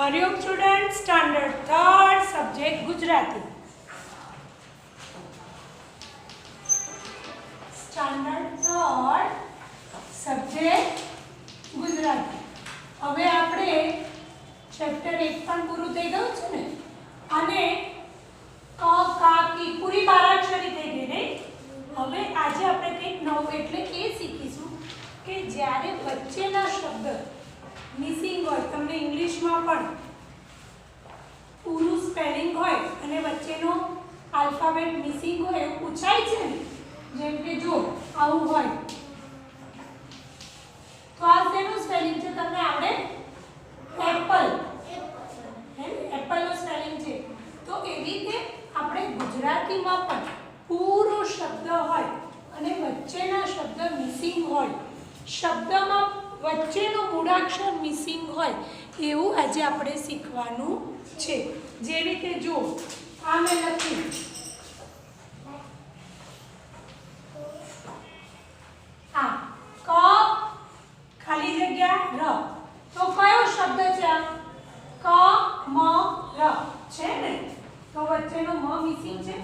Hariom student standard third subject Gujarati standard third subject Gujarati હવે આપણે chapter 1 પણ પૂરું થઈ ગયું છે ને અને ક કા કી પૂરી બારાક્ષરી થઈ ગઈ ને હવે આજે આપણે કંઈક નવું એટલે એ શીખીશું કે જ્યારે વચ્ચેના શબ્દ મિસિંગ હોય તમને ઇંગ્લિશમાં પણ પૂરું સ્પેલિંગ હોય અને વચ્ચેનો આલ્ફાબેટ મિસિંગ હોય એવું પૂછાય છે ને જેમ કે જો આવું હોય તો આ શેનું સ્પેલિંગ છે તમને આવડે એપલ એપલનો સ્પેલિંગ છે તો એવી રીતે આપણે ગુજરાતીમાં પણ પૂરો શબ્દ હોય અને વચ્ચેના શબ્દ મિસિંગ હોય શબ્દમાં વચ્ચેનો મૂળાક્ષર મિસિંગ હોય એવું આજે આપણે શીખવાનું છે જેવી રીતે જો આ મેં લખ્યું આ ક ખાલી જગ્યા ર તો કયો શબ્દ છે આ ક મ ર છે ને તો વચ્ચેનો મ મિસિંગ છે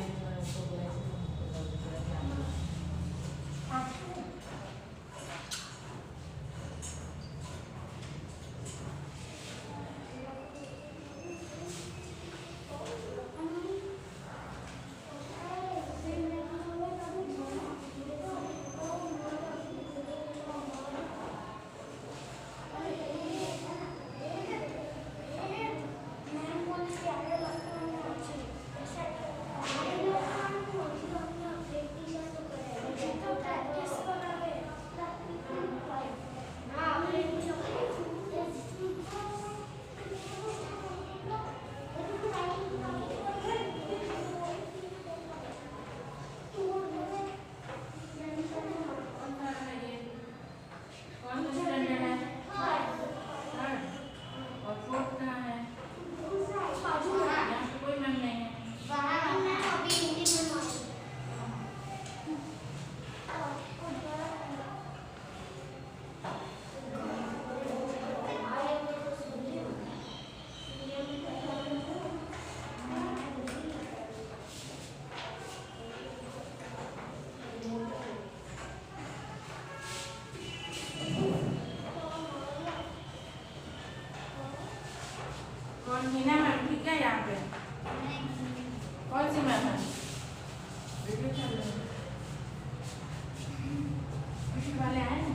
मीना मैम ठीक है यहाँ पे कौन सी मैम है वाले आए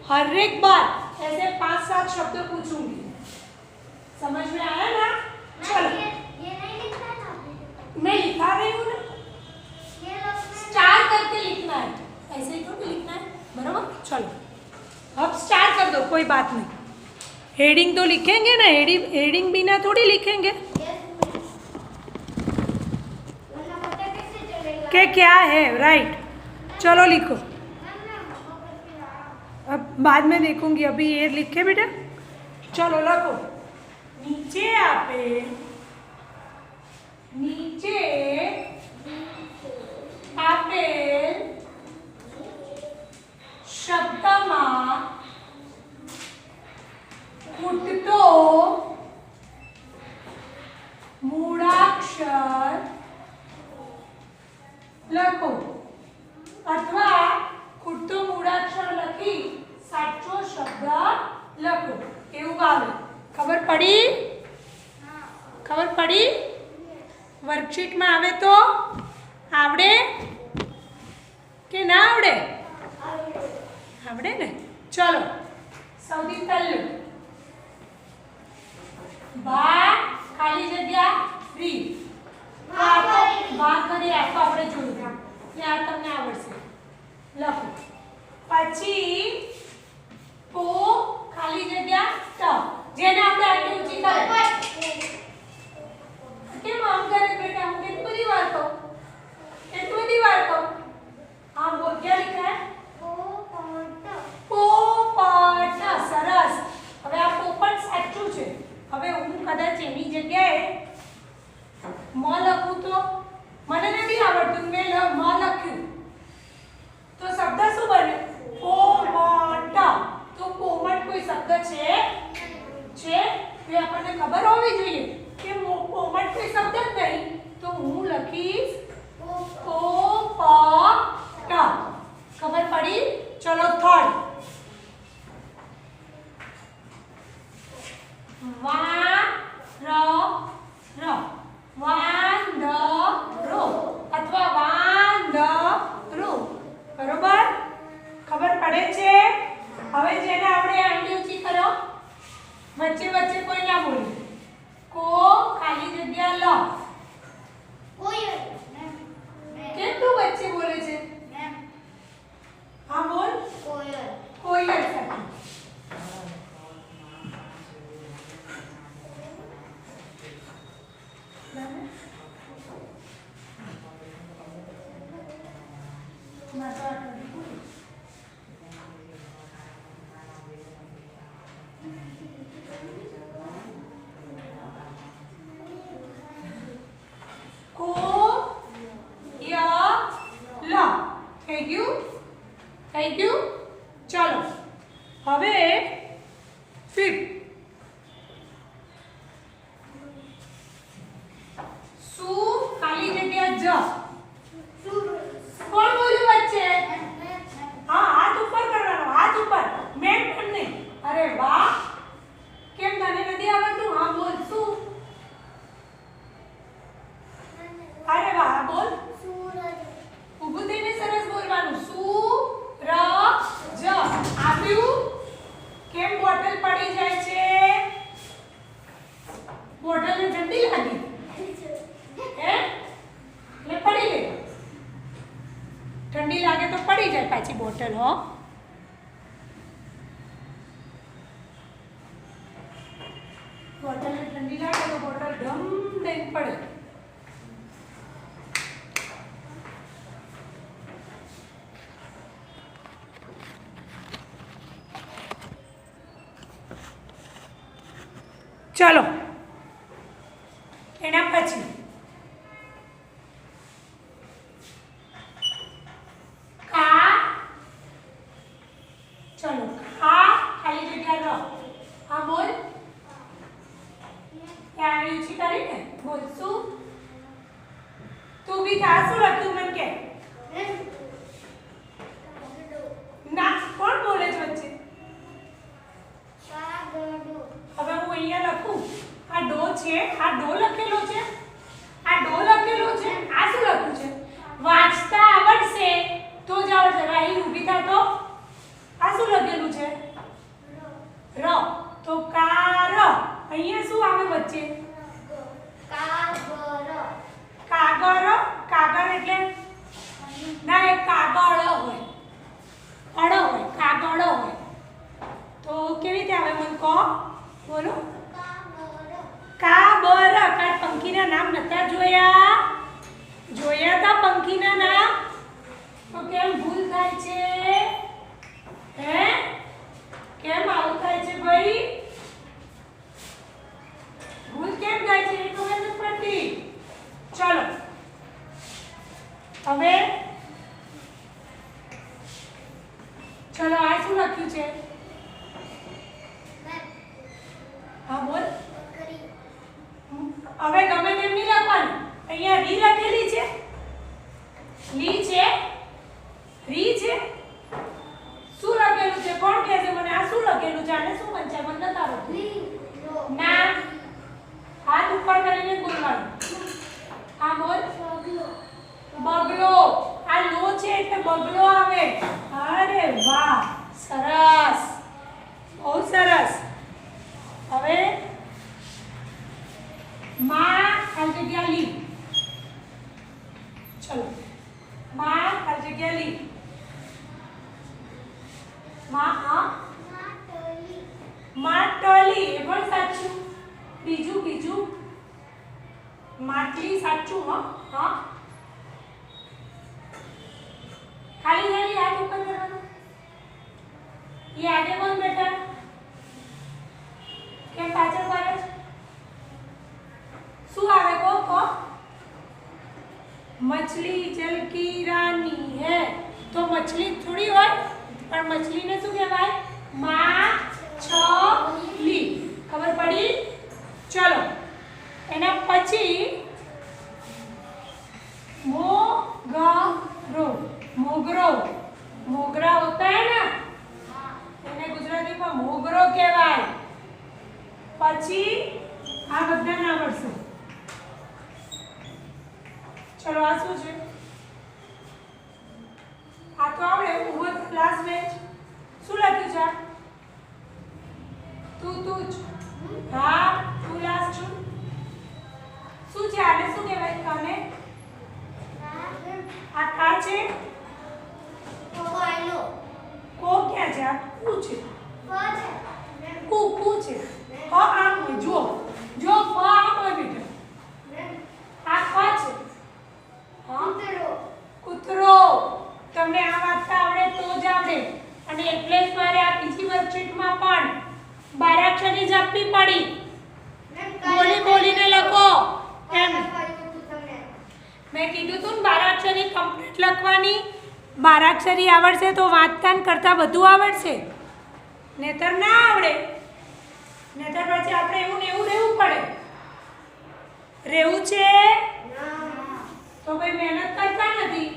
हर एक बार ऐसे 5-7 शब्द पूछूंगी समझ में आया ना चलो ये नहीं लिखना था मैं लिखा रही हूँ ना स्टार करके लिखना है ऐसे ही थोड़ी लिखना है बराबर चलो अब स्टार्ट कर दो कोई बात नहीं हेडिंग तो लिखेंगे ना हेडिंग बिना थोड़ी लिखेंगे कि क्या है राइट चलो लिखो अब बाद में देखूंगी अभी ये लिखे बेटा ચલો લખો. નીચે આપેલ શબ્દમાં ખૂટતો મૂળાક્ષર લખો અથવા ખૂટતો મૂળાક્ષર લખી સાચો શબ્દ લખો એવું આવે. ખબર પડી? ખબર પડી? વર્કશીટમાં આવે તો આવડે કે ના આવડે? આવડે ને. ચલો સૌથી પહેલું બા ખાલી જગ્યા રી. બા કરી આ તો આપણે જોયું એટલે આ તમને આવડશે. લખો. પછી પો ખાલી જગ્યા ટ જેને આપણે આટલી ઊંચી કરે. કેમ આમ કરે બેટા? હું કેટલી બધી વાર કહું? કેટલી બધી વાર કહું? આમ બોલ. ક્યાં લીધા? પોપટ. સરસ. હવે આ પોપટ સાચું છે. હવે હું કદાચ એની જગ્યાએ મ લખું તો મને નથી આવડતું. મેં મ લખ્યું તો શબ્દ શું બને? પોપટ. તો પોપટ કોઈ શબ્દ છે? તો આપણને ખબર હોવી જોઈએ કે પોપટ કોઈ શબ્દ જ નહીં. તો હું લખીશ પોપટ. ખબર પડી? ચલો થર્ડ વાંદરો અથવા વાંદરો. બરોબર? ખબર પડે છે? હવે જેને આપણે આંગળી ઊંચી કરો વચ્ચે વચ્ચે કોઈ ના બોલે. કો ખાલી જગ્યા લ. કેમ તું વચ્ચે બોલે છે? હા બોલ. કોયલ સાચું. થઈ ગયું? ચાલો હવે ફિફ્થ શું ખાલી જગ્યા જ. કોણ બોલ્યું વચ્ચે? હા હાથ ઉપર કરવાનો. હાથ ઉપર. મેં પણ નહીં. અરે વાહ. કેમ તને નથી આવડતું? હા બોલ. શું? અરે વાહ. બોલ. ઊભું થઈને સરસ બોલવાનું. સૂરજ. આપ્યું? કેમ બોટલ પડી જાય છે? બોટલને ઠંડી લાગી હે એટલે પડી ગઈ. ઠંડી લાગે તો પડી જાય પાછી બોટલ. હો બોટલને ઠંડી લાગે તો બોટલ ઢમ દઈને પડે. ચલો એના પછી કા. ચલો કા ખાલી જગ્યા ર. હા બોલ. ત્યાં ઊંચી કરીને બોલ. શું? તું બી થા. શું લખતું મને કે? ના. કોણ બોલે છે વચ્ચે? હવે હું અહીંયા લખું. આ ડો છે. આ ડો લખેલો છે. આ ડો લખેલો છે. આ શું લખ્યું છે? વાંચતા આવડશે તો જ આવડશે. અહીં ઊભી થા તો આ શું લખેલું છે? ર. તો કાર. અહીંયા શું આવે વચ્ચે? કાગળ. કાગળ એટલે ના એ કાગળ હોય. અડ હોય. કાગળ હોય. તો કેવી રીતે આવે મને કહો? બોલો. કાબર. કાલ પંખીના નામ નતા જોયા? જોયા તા પંખીના નામ? તો કેમ ભૂલ થાય છે? હે કેમ આવું થાય છે ભાઈ? જાણે શું વંચાય મને નથી આવડતું. ના હાથ ઉપર કરીને બોલવાનું. હા બોલ. બગલો. આ લો છે એટલે બગલો આવે. અરે વાહ સરસ બહુ સરસ. હવે માં આ જગ્યા લી. ચલો માં આ જગ્યા લી. માં માટલી એ પણ સાચું. બીજું માટલી સાચું. હા ખાલી હાથ ઉપર કરવાનું. ये आगे कौन बैठा કેમ પાછળ કરે શું આવે કો मछली जल की रानी है तो मछली थोड़ी હોય પણ મછલીને શું કહેવાય માછલી. ખબર પડી. ચલો એના પછી मोगरो मोगरा होता है ना એને ગુજરાતીમાં મોગરો કહેવાય. પછી આ બધા નામ આવડશે. ચલો આ શું છે આ તો આવડે. ઉભો ક્લાસ બેન્ચ શું લખ્યું છે તું જ. હા તું લાસ્ટ છું. શું છે આને શું કહેવાય કાને આ કા છે કો ક્યાં છે આ કુ છે કુ છે આમ હોય જો ફ આમ હોય બેટા આ ખ છે કૂતરો. તમને આ વાંચતા આવડે તો જ આવડે. અને એટલે જ મારે આ બીજી વર્કશીટમાં પણ બારાક્ષરી જ આપવી પડી. બોલીને લખો એમ મેં કીધું તું ને બારાક્ષરી કમ્પ્લીટ લખવાની. બારાક્ષરી આવડશે તો વાંચતા કરતા બધું આવડશે. નહીતર ના આવડે. નહીતર પછી આપણે એવું ને એવું રહેવું પડે. રહેવું છે તો ભાઈ મહેનત કરતા નથી.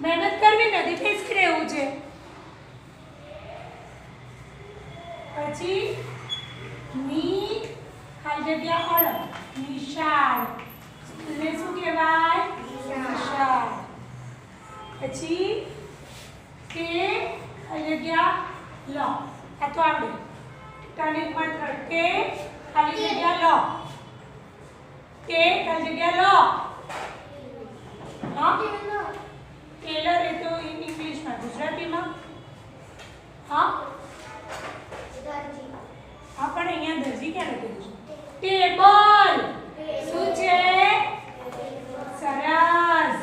મહેનત કરવી નથી ઠીક રહેવું છે. પછી ની ખાલી જગ્યા અળ નિશાળ. એને શું કહેવાય નિશાળ. પછી કે ખાલી જગ્યા લ. આ તો આવડે. ટર્નિંગ માત્ર કે ખાલી જગ્યા લ. કે ખાલી જગ્યા લ. હા ટેલર એ તો ઇંગ્લિશમાં. ગુજરાતીમાં હા પણ અહીંયા દરજી ક્યાં લખેલું છે ટેબલ. શું છે સરસ.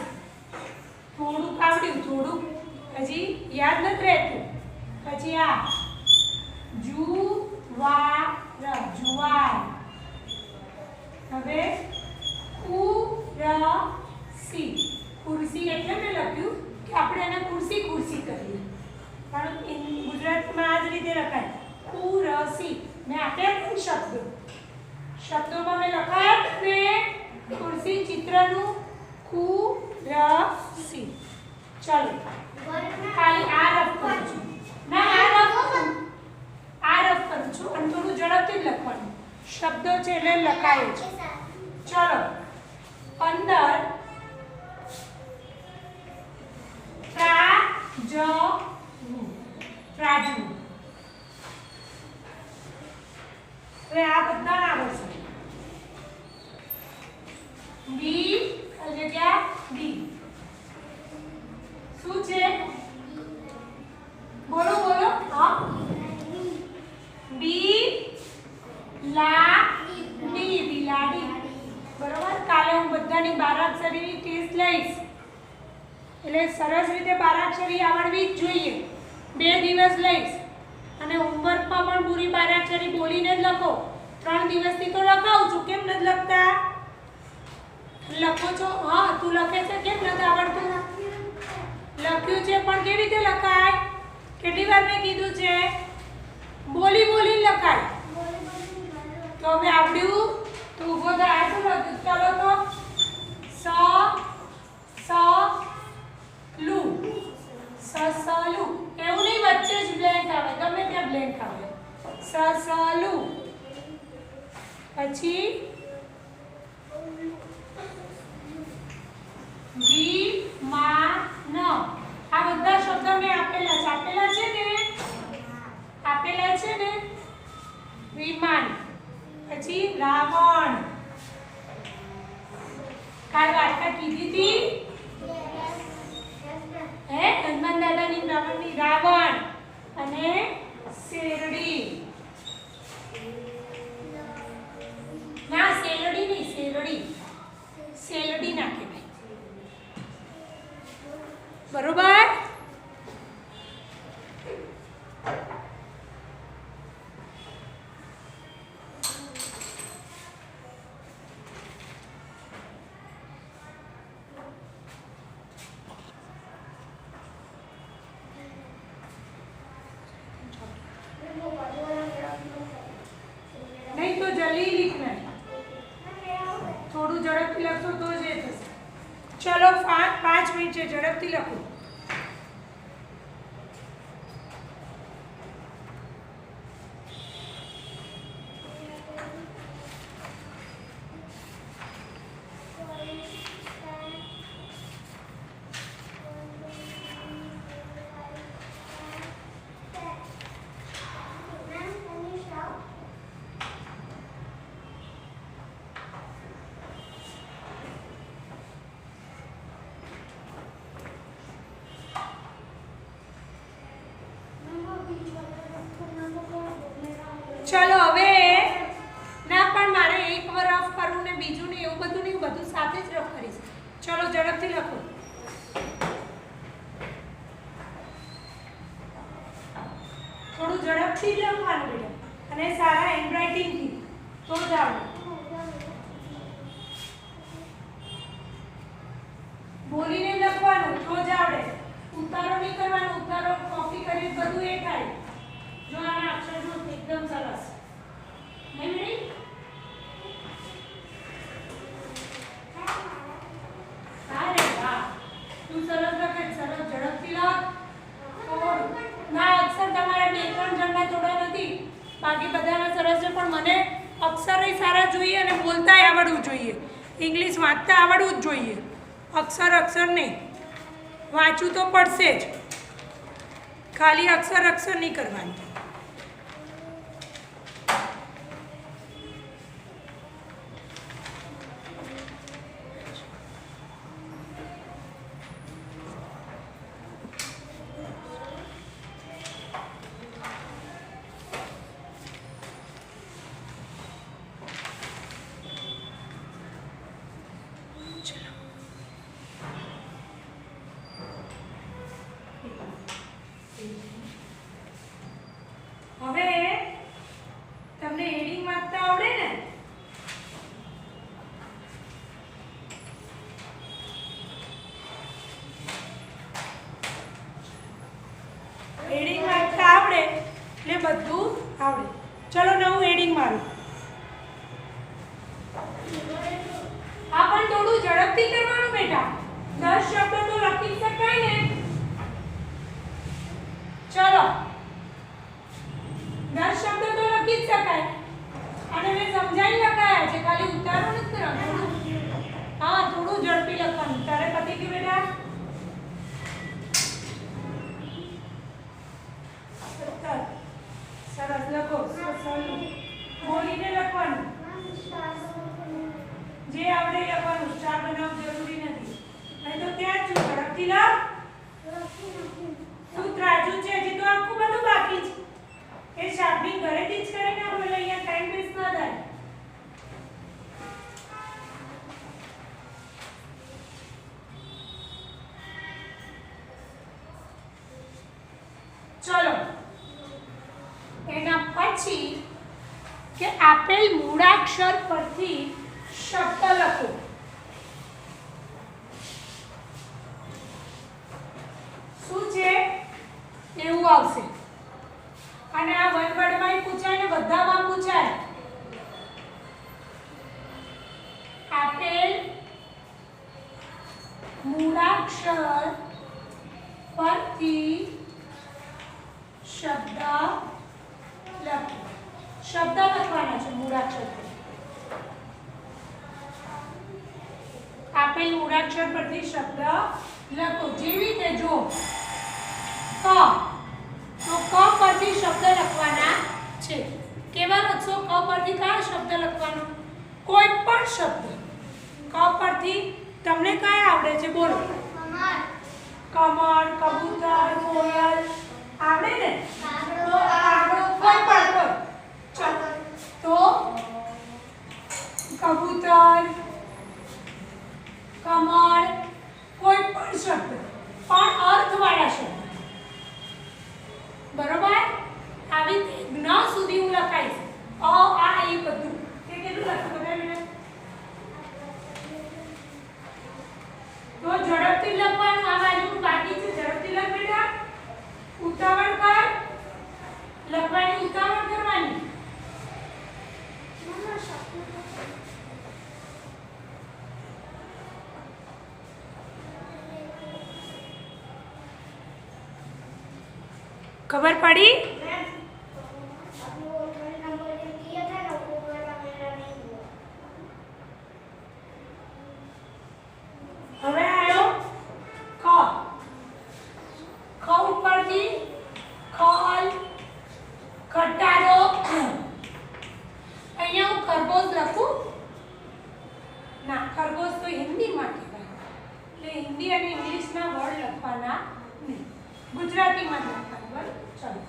થોડુંક આવડ્યું થોડુંક હજી યાદ નથી રહેતું. પછી આ જુવાર. હવે ખુરશી. ખુરશી એટલે મેં લખ્યું કે આપણે એને ખુરશી કરીએ પણ ગુજરાતમાં આ જ રીતે લખાય ખુરશી. મેં આપ્યા પણ શબ્દોમાં મેં લખાયા ને ખુરશી ચિત્રનું ખુરશી. ચલો ખાલી આ રફ કરું છું. ના આ રફ કરું છું અને થોડું ઝડપથી જ લખવાનું. શબ્દો છે એટલે લખાય છે. ચલો અંદર પ્રાજવું. હવે આ બધા આવડશે. બી જગ્યા ડી. શું છે બોલો હા બી લા ડી બિલાડી. બરોબર. કાલે હું બધાની બારાક્ષરીની ટેસ્ટ લઈશ એટલે સરસ રીતે બારાક્ષરી આવડવી જ જોઈએ. 2 દિવસ લઈશ અને હોમવર્કમાં પણ પૂરી બારાક્ષરી બોલીને જ લખો. 3 દિવસથી તો લખાવું છું. કેમ નથી લખતા? લખો છો? હા તું લખે છે કેમ નથી આવડતું? લખ્યું છે પણ કેવી રીતે લખાય? કેટલી વાર મેં કીધું છે બોલી લખાય. તો હવે આવડ્યું તો ઊભો થાય. શું લખ્યું? ચાલો તો સલું. સસલું. એવું નહીં વચ્ચે જ બ્લેન્ક આવે. ગમે ત્યાં બ્લેન્ક એક આવે સસલું, પછી વિમાન, આ બધા શબ્દ મેં આપેલા છે ને વિમાન, પછી રાવણ, કાલ વાર્તા કીધી હતી હનુમાન દાદાની રાવણની, રાવણ અને શેરડી, ના શેરડી નહીં, શેરડી ના કહેવાય, બરોબર. नहीं तो जल्दी लिखना है, थोड़ू झड़पથી લખશો તો જ એ થશે. ચલો 5 મિનિટ છે, ઝડપથી લખો. ચલો હવે ના પણ મારે એક વાર રફ કરવું ને બીજું ને એવું બધું નહીં, બધું સાથે જ રફ કરીશ. ચલો ઝડપથી લખો. થોડું ઝડપથી જ લખવાનું બેટા, અને સારા હેન્ડરાઇટિંગથી, તો જ આવડે. બોલીને લખવાનું તો જ આવડે, ઉતારો નહીં કરવાનો, ઉતારો કોપી કરી બધું એ થાય. જો આના અક્ષર જો એકદમ સરસ નહીં મેડી? અરે વાહ, તું સરસ લખે, સરસ ઝડપથી લખ. ના અક્ષર તમારા 2-3 જણના થોડા નથી, બાકી બધાના સરસ છે, પણ મને અક્ષરય સારા જોઈએ અને બોલતાય આવડવું જોઈએ, ઇંગ્લિશ વાંચતા આવડવું જ જોઈએ. અક્ષર નહીં, વાંચવું તો પડશે જ, ખાલી અક્ષર નહીં કરવાની. હવે તમને હેડિંગ વાંચતા આવડે ને? હેડિંગ વાંચતા આવડે એટલે બધું આવડે. ચલો નવું હેડિંગ મારું. આ પણ થોડું ઝડપથી કરવાનું બેટા, 10 શબ્દો તો લખી શકાય ને. ચલો 10 શબ્દો તો લખી જ શકાય, અને મેં સમજાવી લખાયા છે, ખાલી ઉતારો નથી કરવાનો. હા, થોડું ઝડપી લખવાનું. તારે પતી ગયું બેટા? સરસ લખો. બોલીને લખવાનું, જે આવડે લખવાનું. સ્ટાર બનાવવું જરૂરી નથી, નહીં તો ત્યાં જ ઝડપથી લખ. તું ત્રાજુ છે, હજી તો આખું બધું બાકી છે. એ શાર્પનિંગ ઘરેથી જ કરીને આપણે અહીંયા ટાઈમ વેસ્ટ ન થાય. ચલો એના પછી કે આપેલ મૂળાક્ષર પરથી શબ્દ લખો. શું છે એવું આવશે, અને આ વન વર્ડમાં પૂછાય ને બધામાં પૂછાય. આપેલ મૂળાક્ષર પરથી શબ્દ વર્ગાક્ષર પરથી શબ્દ લખો. જેવી રીતે જો ક, તો ક પરથી શબ્દ લખવાના છે. કેવા લખશો? ક પરથી કયા શબ્દ લખવાનો? કોઈ પણ શબ્દ. ક પરથી તમને કયા આવડે છે? બોલો. કમળ, કબૂતર, કોયલ આવડે ને? તો આગળ કોઈ પણ કોઈ. ચાલો તો કબૂતર, કમળ, કોઈ પણ શબ્દ, પણ અર્થવાળા શબ્દ. બરોબર? આવી રીતે ન સુધી હું લખાઈશ. અ આ એ બધું. કે કેટલું લખું બધા મિનિટ? તો ઝડપથી લખવાનું. આ બાજુ બાકી છે. ઝડપથી લખ બેટા. ઉતાવળ કર. લખવાની ઉતાવળ કરવાની. ખબર પડી? હવે આવ્યો ખ. ખ ઉપરથી ખલ, ખટારો. અહીંયા હું ખરગોશ લખું? ના, ખરગોશ તો હિન્દીમાં કહેવાય. એટલે હિન્દી અને ઇંગ્લિશના વર્ડ લખવાના નહીં, ગુજરાતીમાં જ લખવાના. બરાબર? ચાલો.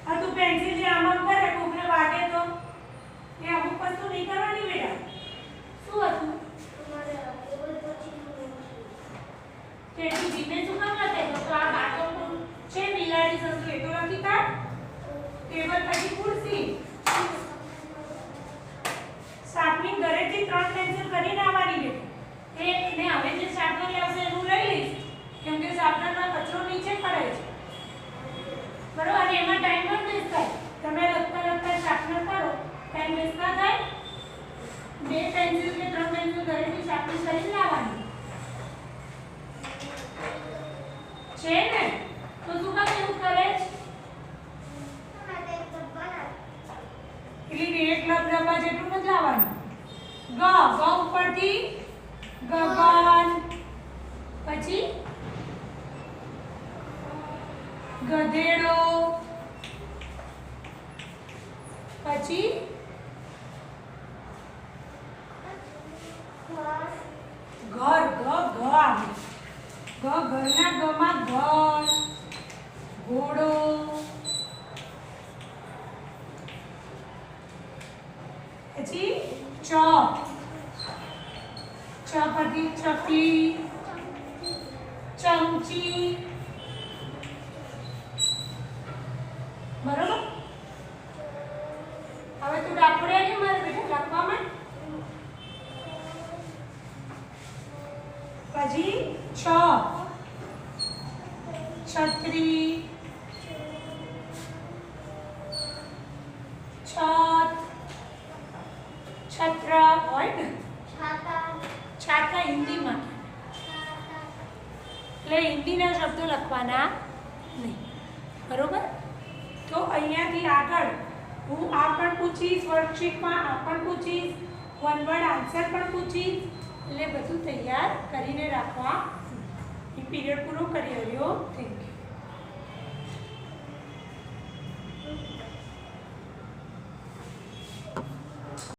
આ તું પેન્સિલ જે આમ આમ કરે કોકને વાગે તો એ અમુક વસ્તુ નહીં કરવાની બેટા. શું હતું? કેટલું ધીમે શું કામ લખે? તો આ બાટો છે, બિલાડી સંતુ એ તો લખી કાઢ. ટેબલ પછી ખુરશી. શાર્પનિંગ ઘરેથી 3 પેન્સિલ કરીને આવવાની બેટા. ને હવે જે શાર્પનર આવશે એનું લઈ લઈશ, કેમ કે શાર્પનરમાં કચરો નીચે પડે છે. બરોબર? અને એમાં ટાઈમ પણ વેસ્ટ થાય. તમે લખતા લખતા શાર્પનર કરો, ટાઈમ વેસ્ટ ના થાય. 2 પેન્સિલ કે 3 પેન્સિલ ઘરેથી શાર્પનિંગ કરીને લાવવાની છે ને? તો શું કામ એવું કરે છે? એટલે એક ડબ્બા જેટલું નથી લાવવાનું. ગ, ગ ઉપરથી ગગન, પછી ગધેડો, પછી ઘર. ગ ગ આવે. ગ ઘરના ગમાં ઘર, ઘોડો, પછી ચ, ચ પરથી ચકલી, ચમચી. બરોબર? હવે તું ડાકોડિયા કે મારે બેટા લખવામાં? પછી છ, છત્રી, છત, છત્ર હોય ને? છાતા હિન્દીમાં. એટલે હિન્દીના શબ્દો લખવાના નહીં. બરોબર? તો અહીંયાથી આગળ હું આ પણ પૂછીશ, વર્કશીટમાં આ પણ પૂછીશ, વન વર્ડ આન્સર પણ પૂછીશ. એટલે બધું તૈયાર કરીને રાખવા. એ પીરિયડ પૂરો કરી રહ્યો. Thank you.